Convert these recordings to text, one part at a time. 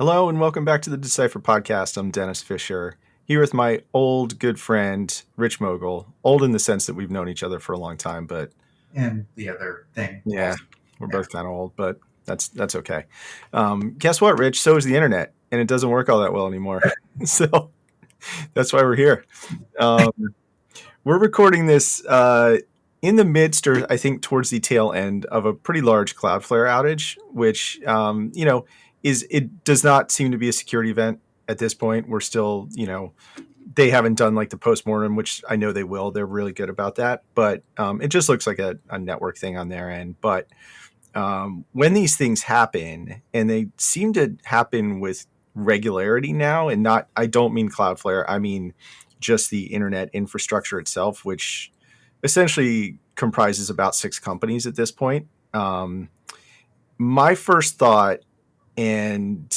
Hello and welcome back to the Decipher podcast. I'm Dennis Fisher, here with my old good friend, Rich Mogull. Old in the sense that we've known each other for a long time, but And the other thing yeah, also. we're Yeah. both kind of old, but that's okay. Guess what, Rich? So is the internet, and it doesn't work all that well anymore. So that's why we're here. Um, we're recording this in the midst, or I think towards the tail end of a pretty large Cloudflare outage, which it does not seem to be a security event at this point. We're still, they haven't done like the postmortem, which I know they will. They're really good about that, but it just looks like a network thing on their end. But when these things happen, and they seem to happen with regularity now, and not, I don't mean Cloudflare, I mean just the internet infrastructure itself, which essentially comprises about 6 companies at this point. My first thought, and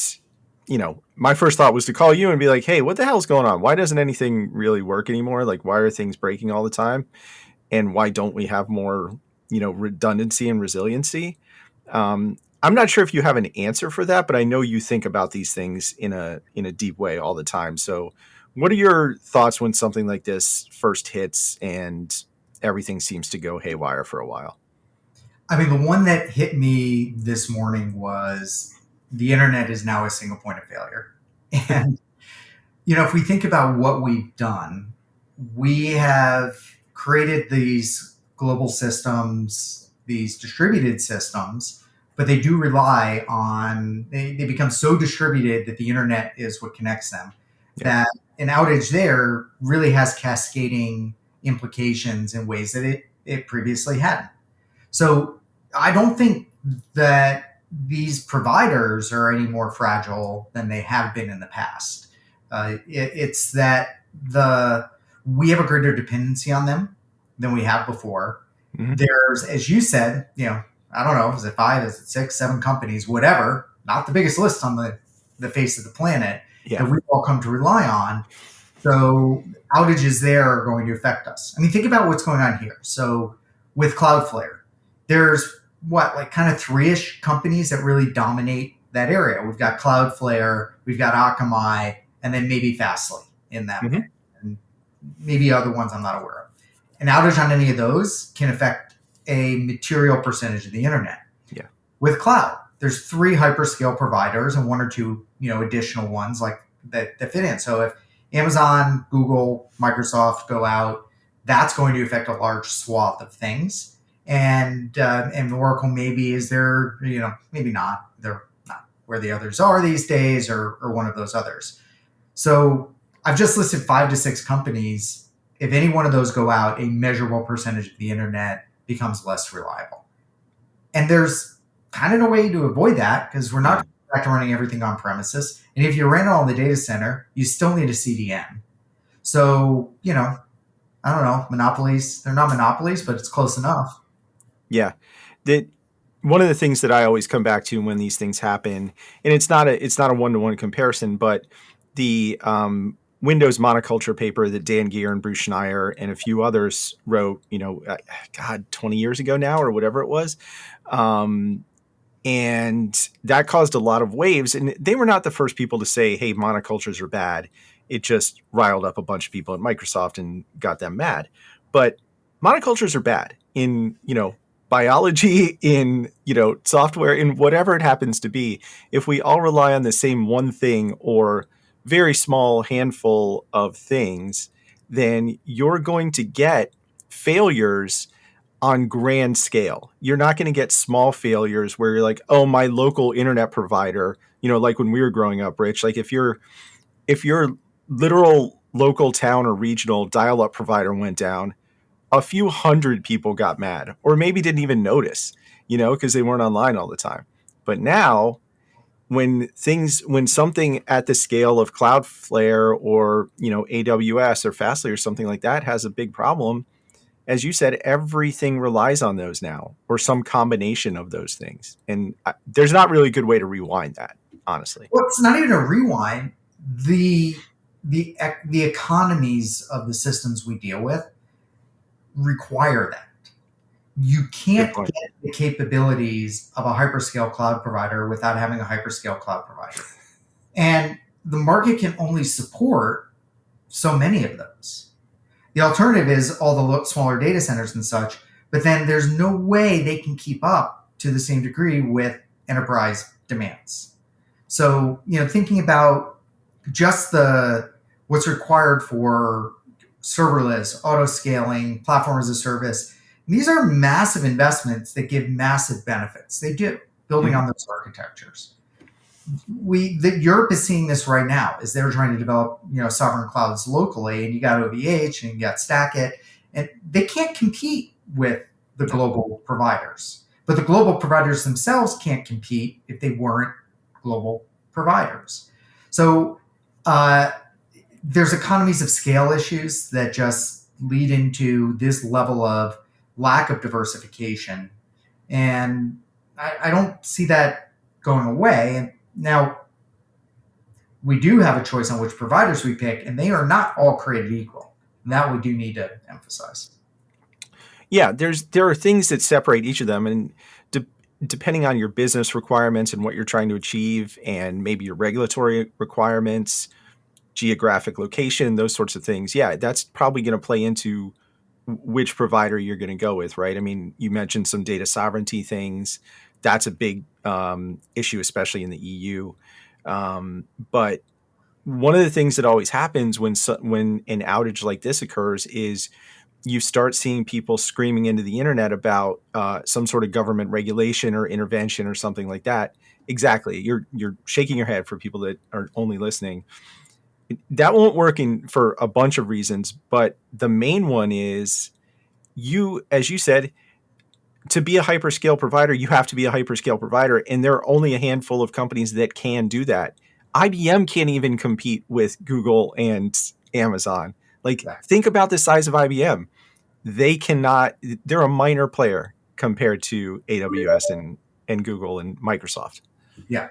my first thought was to call you and be like, hey, what the hell's going on? Why doesn't anything really work anymore? Like, why are things breaking all the time? And why don't we have more, redundancy and resiliency? I'm not sure if you have an answer for that, but I know you think about these things in a deep way all the time. So what are your thoughts when something like this first hits and everything seems to go haywire for a while? I mean, the one that hit me this morning was the internet is now a single point of failure. And, if we think about what we've done, we have created these global systems, these distributed systems, but they do rely on, they become so distributed that the internet is what connects them. Yeah. That an outage there really has cascading implications in ways that it previously hadn't. So I don't think that these providers are any more fragile than they have been in the past. It's that we have a greater dependency on them than we have before. Mm-hmm. There's, as you said, I don't know, is it 5, is it 6, 7 companies, whatever, not the biggest list on the face of the planet that we've all come to rely on. So outages there are going to affect us. I mean, think about what's going on here. So with Cloudflare, there's kind of 3-ish companies that really dominate that area. We've got Cloudflare, we've got Akamai, and then maybe Fastly in that mix, and maybe other ones I'm not aware of. An outage on any of those can affect a material percentage of the internet. Yeah. With cloud, there's 3 hyperscale providers and 1 or 2, additional ones like that fit in. So if Amazon, Google, Microsoft go out, that's going to affect a large swath of things. And Oracle maybe is there, maybe not. They're not where the others are these days, or one of those others. So I've just listed 5 to 6 companies. If any one of those go out, a measurable percentage of the internet becomes less reliable. And there's kind of no way to avoid that because we're not back to running everything on premises. And if you ran it all in the data center, you still need a CDN. So, I don't know, monopolies, they're not monopolies, but it's close enough. Yeah. One of the things that I always come back to when these things happen, and it's not a one-to-one comparison, but the Windows monoculture paper that Dan Geer and Bruce Schneier and a few others wrote, 20 years ago now or whatever it was. And that caused a lot of waves. And they were not the first people to say, hey, monocultures are bad. It just riled up a bunch of people at Microsoft and got them mad. But monocultures are bad in, biology, in, software, in whatever it happens to be. If we all rely on the same one thing or very small handful of things, then you're going to get failures on grand scale. You're not going to get small failures where you're like, oh, my local internet provider, like when we were growing up, Rich, like if your literal local town or regional dial-up provider went down, a few hundred people got mad or maybe didn't even notice, because they weren't online all the time. But now when something at the scale of Cloudflare or, AWS or Fastly or something like that has a big problem, as you said, everything relies on those now or some combination of those things. And there's not really a good way to rewind that, honestly. Well, it's not even a rewind. The economies of the systems we deal with require that. You can't get the capabilities of a hyperscale cloud provider without having a hyperscale cloud provider. And the market can only support so many of those. The alternative is all the smaller data centers and such, but then there's no way they can keep up to the same degree with enterprise demands. So, thinking about just the what's required for serverless, auto scaling, platform as a service, these are massive investments that give massive benefits. They do, building on those architectures. Europe is seeing this right now as they're trying to develop sovereign clouds locally, and you got OVH and you got Stackit, and they can't compete with the global providers. But the global providers themselves can't compete if they weren't global providers. So there's economies of scale issues that just lead into this level of lack of diversification, and I don't see that going away. And now, we do have a choice on which providers we pick, and they are not all created equal. And that we do need to emphasize. Yeah, there are things that separate each of them, and depending on your business requirements and what you're trying to achieve, and maybe your regulatory requirements, geographic location, those sorts of things, yeah, that's probably going to play into which provider you're going to go with, right? I mean, you mentioned some data sovereignty things. That's a big issue, especially in the EU. But one of the things that always happens when an outage like this occurs is you start seeing people screaming into the internet about some sort of government regulation or intervention or something like that. Exactly. You're shaking your head for people that are only listening. That won't work for a bunch of reasons, but the main one is as you said, to be a hyperscale provider, you have to be a hyperscale provider, and there are only a handful of companies that can do that. IBM can't even compete with Google and Amazon. Like, think about the size of IBM. They cannot. They're a minor player compared to AWS and Google and Microsoft. Yeah.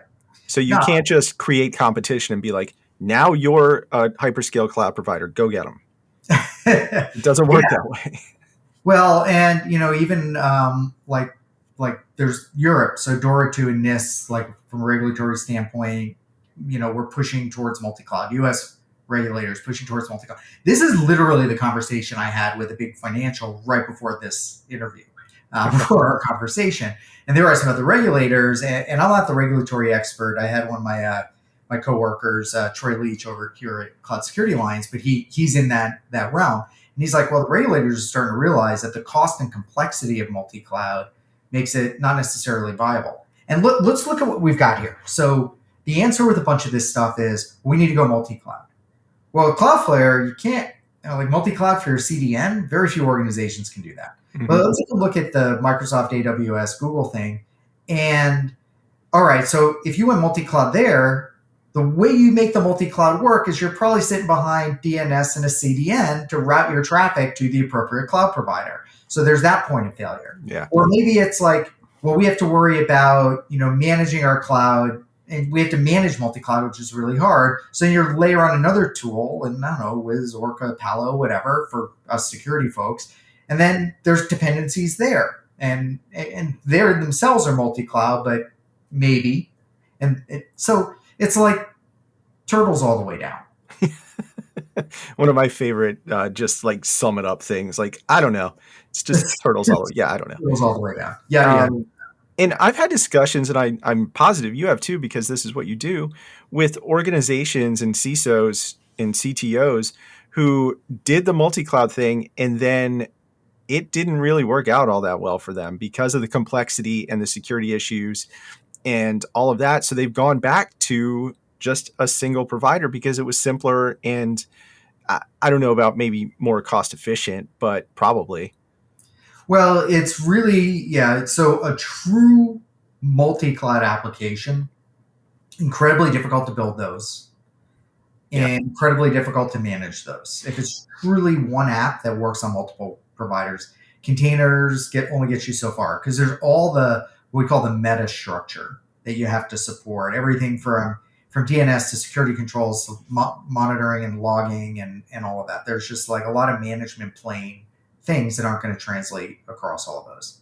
So you can't just create competition and be like, now you're a hyperscale cloud provider. Go get them. It doesn't work that way. Well, and even like there's Europe, so DORA 2 and NIST, like from a regulatory standpoint, we're pushing towards multi-cloud. U.S. regulators pushing towards multi-cloud. This is literally the conversation I had with a big financial right before this interview, before our conversation. And they were asking about the regulators, and I'm not the regulatory expert. I had one of my coworkers, Troy Leach, over here at Cloud Security Alliance, but he's in that realm. And he's like, well, the regulators are starting to realize that the cost and complexity of multi-cloud makes it not necessarily viable. And let's look at what we've got here. So the answer with a bunch of this stuff is we need to go multi-cloud. Well, with Cloudflare, you can't, like multi-cloud for your CDN, very few organizations can do that. Mm-hmm. But let's take a look at the Microsoft, AWS, Google thing. And all right, so if you went multi-cloud there, the way you make the multi-cloud work is you're probably sitting behind DNS and a CDN to route your traffic to the appropriate cloud provider. So there's that point of failure. Yeah. Or maybe it's like, well, we have to worry about, managing our cloud, and we have to manage multi-cloud, which is really hard. So you layer on another tool, and I don't know, Wiz, Orca, Palo, whatever, for us security folks. And then there's dependencies there. And they themselves are multi-cloud, but maybe. So it's like turtles all the way down. One of my favorite, just like sum it up things. Like, I don't know. It's just turtles all the way. Yeah, I don't know. Turtles all the way down. Yeah. And I've had discussions, and I'm positive you have too, because this is what you do, with organizations and CISOs and CTOs who did the multi-cloud thing, and then it didn't really work out all that well for them because of the complexity and the security issues and all of that. So they've gone back to just a single provider because it was simpler, and I don't know about maybe more cost efficient, but probably. Well, it's really, so a true multi-cloud application, incredibly difficult to build those and incredibly difficult to manage those. If it's truly one app that works on multiple providers, containers only get you so far, because there's all what we call the meta structure that you have to support. Everything from DNS to security controls, to monitoring and logging and all of that. There's just like a lot of management plane things that aren't going to translate across all of those.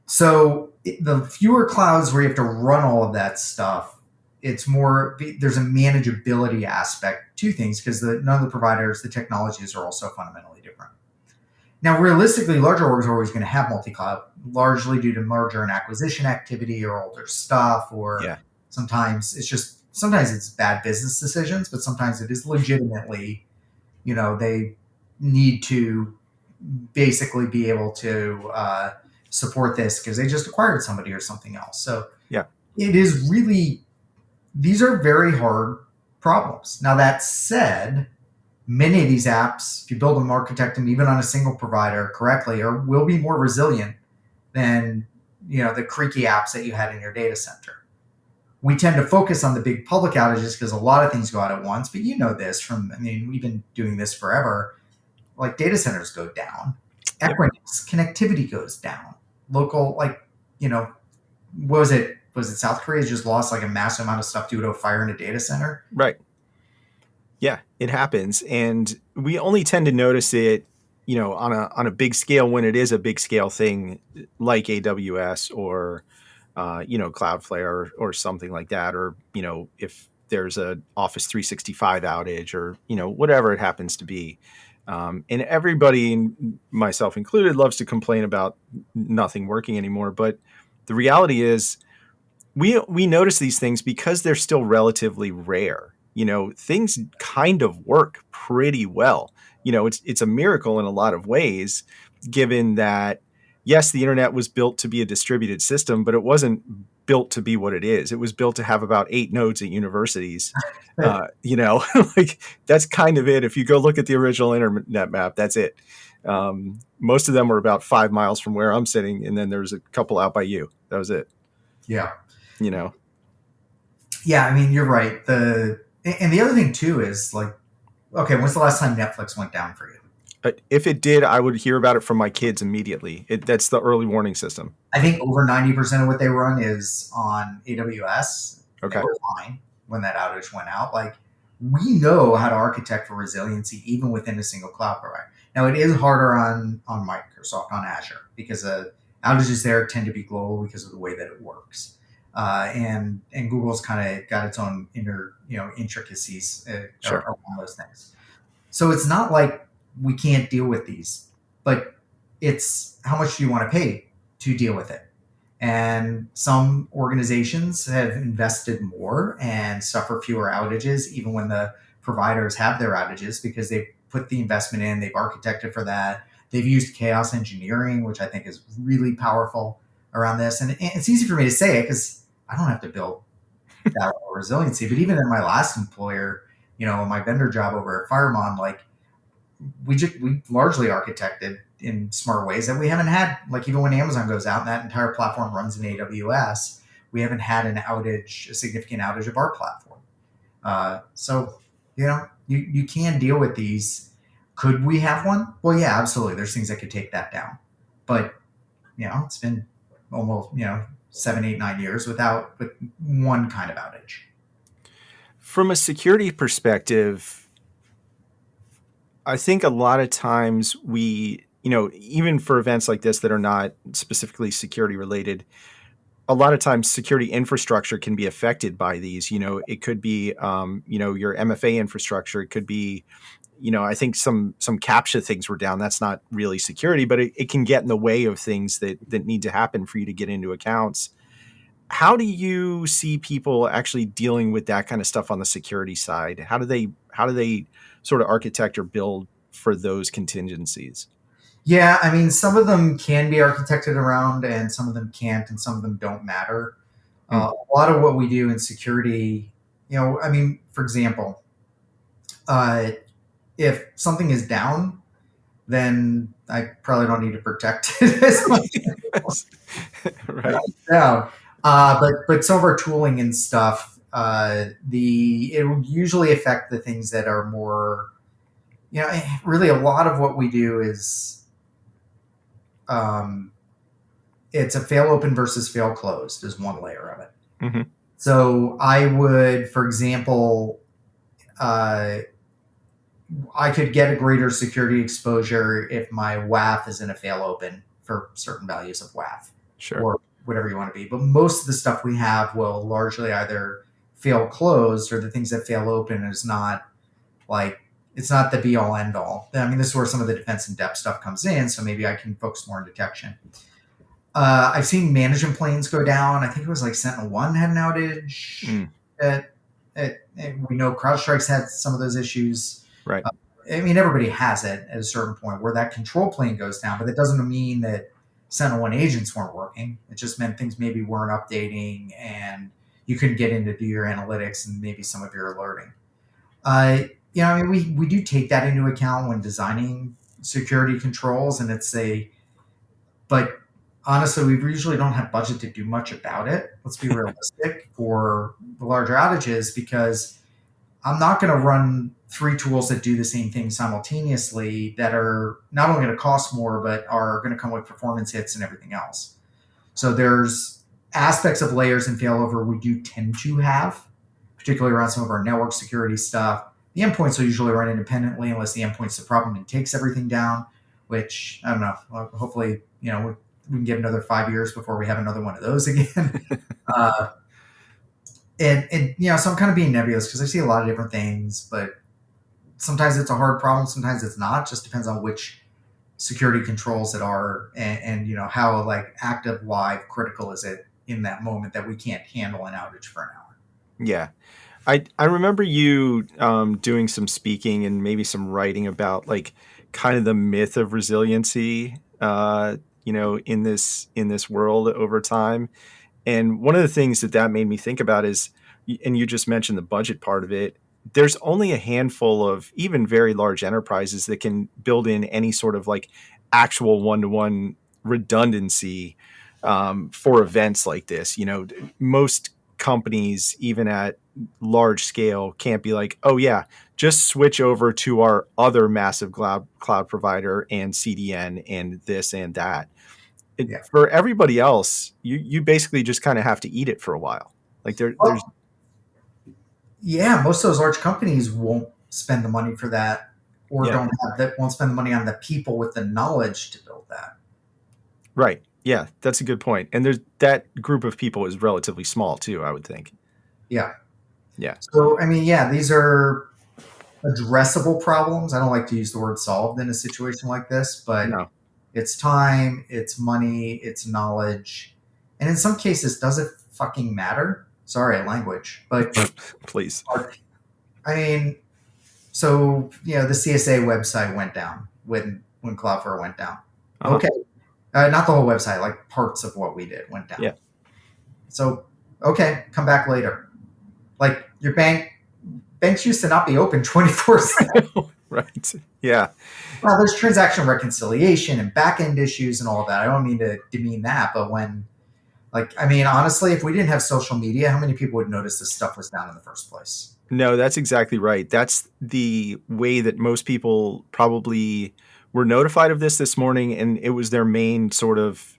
So the fewer clouds where you have to run all of that stuff it's more, there's a manageability aspect to things because none of the providers, the technologies are also fundamentally different. Now, realistically, larger orgs are always going to have multi-cloud, largely due to merger and acquisition activity or older stuff, or Yeah. sometimes it's bad business decisions, but sometimes it is legitimately, they need to basically be able to support this because they just acquired somebody or something else. So Yeah. it is really, these are very hard problems. Now, that said, many of these apps, if you build them, architect them, even on a single provider correctly, will be more resilient than the creaky apps that you had in your data center. We tend to focus on the big public outages because a lot of things go out at once. But you know this we've been doing this forever. Like data centers go down, Yep. Equinix connectivity goes down. Local, what was it? Was it South Korea just lost like a massive amount of stuff due to a fire in a data center? Right. Yeah, it happens, and we only tend to notice it, on a big scale when it is a big scale thing like AWS or Cloudflare or something like that, or if there's a Office 365 outage or whatever it happens to be. And everybody, myself included, loves to complain about nothing working anymore. But the reality is, we notice these things because they're still relatively rare. Things kind of work pretty well. It's a miracle in a lot of ways, given that yes, the internet was built to be a distributed system, but it wasn't built to be what it is. It was built to have about 8 nodes at universities. Like that's kind of it. If you go look at the original internet map, that's it. Most of them were about 5 miles from where I'm sitting, and then there's a couple out by you. That was it. Yeah. you know Yeah, you're right. And the other thing too is like, okay, when's the last time Netflix went down for you? If it did, I would hear about it from my kids immediately. That's the early warning system. I think over 90% of what they run is on AWS. They Okay. were fine when that outage went out. Like, we know how to architect for resiliency even within a single cloud provider. Now, it is harder on Microsoft, on Azure, because outages there tend to be global because of the way that it works. And Google's kind of got its own intricacies Sure. around those things. So it's not like we can't deal with these, but it's how much do you want to pay to deal with it? And some organizations have invested more and suffer fewer outages, even when the providers have their outages, because they've put the investment in, they've architected for that. They've used chaos engineering, which I think is really powerful around this. And it's easy for me to say it because I don't have to build that level of resiliency. But even in my last employer, my vendor job over at Firemon, like we largely architected in smart ways that we haven't had. Like even when Amazon goes out and that entire platform runs in AWS, we haven't had a significant outage of our platform. So you can deal with these. Could we have one? Well, yeah, absolutely. There's things that could take that down, but it's been almost 7, 8, 9 years with one kind of outage. From a security perspective, I think a lot of times we, even for events like this that are not specifically security related, a lot of times security infrastructure can be affected by these. It could be, your MFA infrastructure. It could be, I think some CAPTCHA things were down. That's not really security, but it can get in the way of things that need to happen for you to get into accounts. How do you see people actually dealing with that kind of stuff on the security side? How do they sort of architect or build for those contingencies? Yeah, some of them can be architected around, and some of them can't, and some of them don't matter. Hmm. A lot of what we do in security, for example, if something is down, then I probably don't need to protect it as much. Right. Yeah, but some of our tooling and stuff, it will usually affect the things that are more, really a lot of what we do is, it's a fail open versus fail closed is one layer of it. Mm-hmm. So I would, for example, I could get a greater security exposure if my WAF is in a fail open for certain values of WAF, Sure. or whatever you want to be. But most of the stuff we have will largely either fail closed or the things that fail open is not like it's not the be all end all. I mean, this is where some of the defense in depth stuff comes in. So maybe I can focus more on detection. I've seen management planes go down. I think it was like Sentinel One had an outage. Mm, We know CrowdStrike's had some of those issues. right. I mean, everybody has it at a certain point where that control plane goes down, but that doesn't mean that Sentinel One agents weren't working. It just meant things maybe weren't updating, and you couldn't get in to do your analytics and maybe some of your alerting. I mean, we do take that into account when designing security controls, and but honestly, we usually don't have budget to do much about it. Let's be realistic for the larger outages, because I'm not going to run three tools that do the same thing simultaneously that are not only going to cost more, but are going to come with performance hits and everything else. So there's aspects of layers and failover we do tend to have, particularly around some of our network security stuff. The endpoints will usually run independently unless the endpoint's the problem and takes everything down, which I don't know. Hopefully, we can get another 5 years before we have another one of those again. uh, so I'm kind of being nebulous because I see a lot of different things, but sometimes it's a hard problem, sometimes it's not. It just depends on which security controls it are, and how like active, live, critical is it in that moment that we can't handle an outage for an hour. Yeah. I remember you doing some speaking and maybe some writing about like kind of the myth of resiliency, in this world over time. And one of the things that made me think about is, and you just mentioned the budget part of it, there's only a handful of even very large enterprises that can build in any sort of like actual one-to-one redundancy for events like this. Most companies, even at large scale, can't be like, oh yeah, just switch over to our other massive cloud provider and CDN and this and that. Yeah. For everybody else, you basically just kind of have to eat it for a while. Like there's Well, yeah, most of those large companies won't spend the money for that, or yeah, don't have that, won't spend the money on the people with the knowledge to build that. right. Yeah, that's a good point. And there's that group of people is relatively small too, I would think. Yeah. Yeah. So, I mean, yeah, these are addressable problems. I don't like to use the word solved in a situation like this, but No. it's time, it's money, it's knowledge. And in some cases, does it fucking matter? Sorry, language. But Please. I mean, so the CSA website went down when Cloudflare went down. Uh-huh. Okay, not the whole website, like parts of what we did went down. Yeah. So okay, come back later. Like your banks used to not be open 24/7. Right. Yeah. Well, there's transaction reconciliation and back end issues and all of that. I don't mean to demean that, but honestly, if we didn't have social media, how many people would notice this stuff was down in the first place? No, that's exactly right. That's the way that most people probably were notified of this morning, and it was their main sort of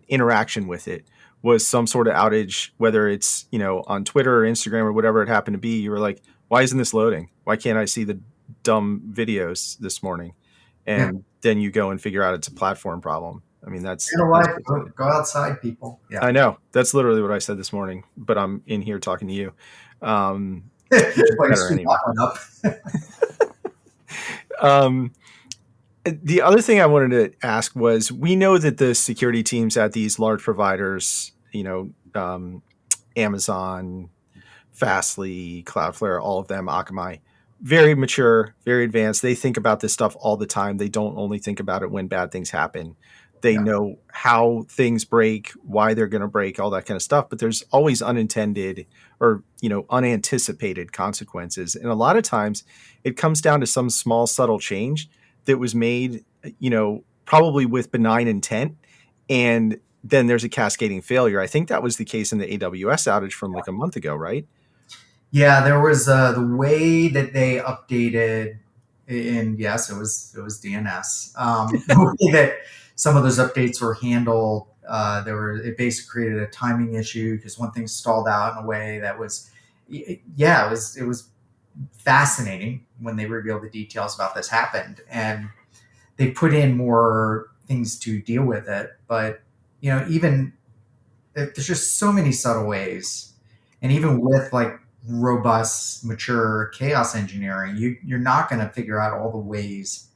interaction with it was some sort of outage, whether it's on Twitter or Instagram or whatever it happened to be. You were like, "Why isn't this loading? Why can't I see the dumb videos this morning?" Yeah. And then you go and figure out it's a platform problem. I mean, that's Life, basically it. go outside, people. Yeah. I know that's literally what I said this morning, but I'm in here talking to you. Which is Like, better anyway. up. The other thing I wanted to ask was, we know that the security teams at these large providers, Amazon, Fastly, Cloudflare, all of them, Akamai, very mature, very advanced. They think about this stuff all the time. They don't only think about it when bad things happen. They Yeah. know how things break, why they're going to break, all that kind of stuff. But there's always unintended or, unanticipated consequences. And a lot of times it comes down to some small, subtle change that was made, probably with benign intent. And then there's a cascading failure. I think that was the case in the AWS outage from like a month ago, right? Yeah, there was the way that they updated, and yes, it was DNS. The way that some of those updates were handled, it basically created a timing issue because one thing stalled out in a way that was, yeah, it was fascinating when they revealed the details about this happened, and they put in more things to deal with it. But even there's just so many subtle ways, and even with like robust, mature chaos engineering, you're not going to figure out all the ways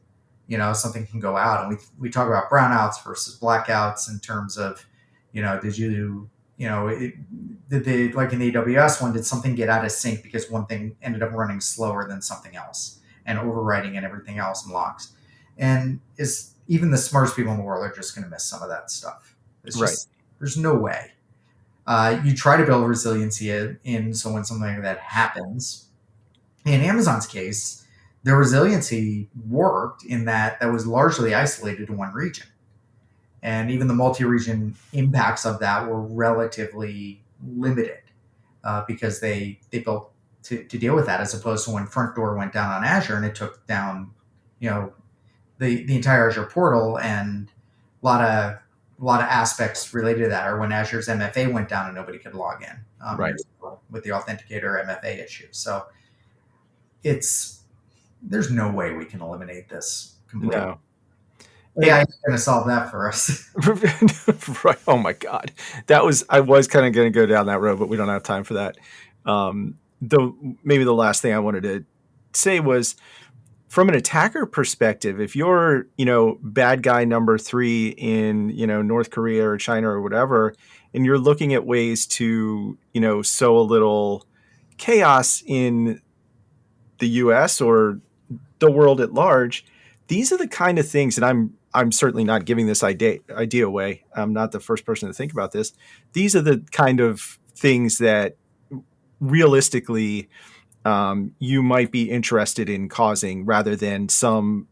something can go out. And we talk about brownouts versus blackouts in terms of did you did they, like in the AWS one, did something get out of sync because one thing ended up running slower than something else and overwriting and everything else in locks? And is even the smartest people in the world are just going to miss some of that stuff. It's Right. just there's no way. You try to build resiliency in so when something like that happens. In Amazon's case, the resiliency worked in that was largely isolated to one region. And even the multi-region impacts of that were relatively limited because they built to deal with that, as opposed to when front door went down on Azure and it took down, the entire Azure portal and a lot of aspects related to that, or when Azure's MFA went down and nobody could log in Right. with the authenticator MFA issue. So there's no way we can eliminate this completely. No. AI is going to solve that for us. Right. Oh my God. I was kind of going to go down that road, but we don't have time for that. Maybe the last thing I wanted to say was, from an attacker perspective, if you're, bad guy number 3 in, North Korea or China or whatever, and you're looking at ways to, sow a little chaos in the US or the world at large, these are the kind of things, and I'm certainly not giving this idea away. I'm not the first person to think about this. These are the kind of things that realistically you might be interested in causing, rather than some,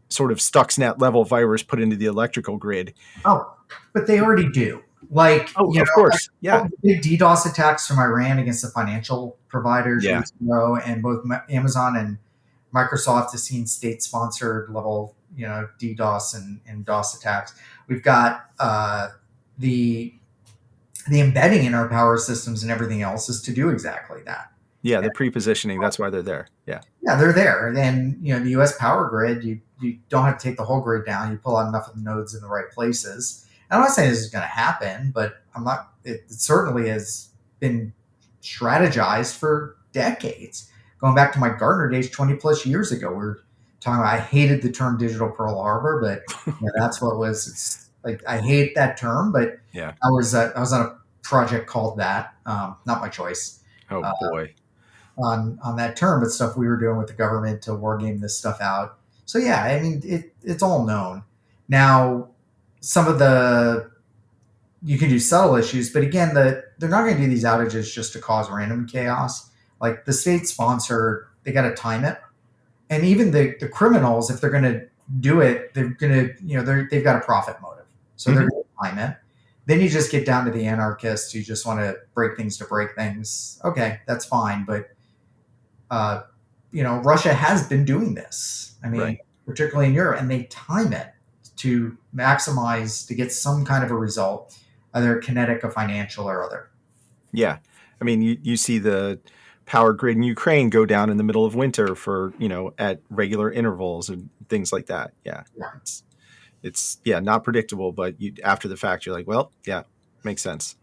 sort of Stuxnet level virus put into the electrical grid. Oh, but they already do. Like, Oh, of course. Yeah. big DDoS attacks from Iran against the financial providers Yeah. recently, and both Amazon and Microsoft has seen state-sponsored level, DDoS and DOS attacks. We've got the embedding in our power systems and everything else is to do exactly that. Yeah, the pre-positioning. That's why they're there. Yeah. Yeah, they're there. And then, the U.S. power grid, you don't have to take the whole grid down. You pull out enough of the nodes in the right places. And I'm not saying this is going to happen, but it certainly has been strategized for decades. Going back to my Gartner days 20 plus years ago, we're talking about, I hated the term digital Pearl Harbor, but that's what it was. It's like, I hate that term, but Yeah. I was on a project called that, not my choice. Oh boy. On that term, but stuff we were doing with the government to war game this stuff out. So yeah, I mean, it's all known. Now, some of you can do subtle issues, but again, they're not going to do these outages just to cause random chaos. Like the state sponsor, they got to time it, and even the criminals, if they're going to do it, they're going to they've got a profit motive, so they're going to time it. Then you just get down to the anarchists who just want to break things to break things. Okay, that's fine, but Russia has been doing this. I mean, particularly in Europe, and they time it to maximize, to get some kind of a result, either kinetic or financial or other. Yeah. I mean, you see the power grid in Ukraine go down in the middle of winter for, at regular intervals and things like that. Yeah. It's not predictable, but after the fact, you're like, well, yeah, makes sense.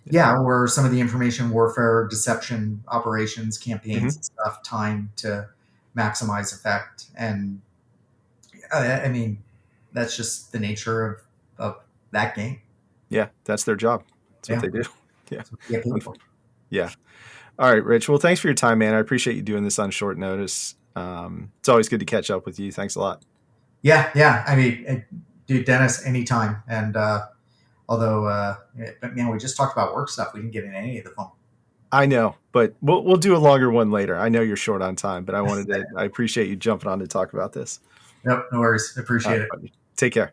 Yeah, or some of the information warfare, deception operations, campaigns and stuff timed to maximize effect. And I mean, that's just the nature of that game. Yeah, that's their job. That's what they do. Yeah. Yeah. All right, Rich. Well, thanks for your time, man. I appreciate you doing this on short notice. It's always good to catch up with you. Thanks a lot. Yeah. I mean, dude, Dennis, anytime. And although, we just talked about work stuff. We didn't get into any of the phone. I know, but we'll do a longer one later. I know you're short on time, but I appreciate you jumping on to talk about this. Nope, no worries. Appreciate it. Buddy. Take care.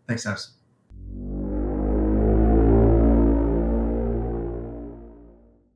Thanks, Dennis.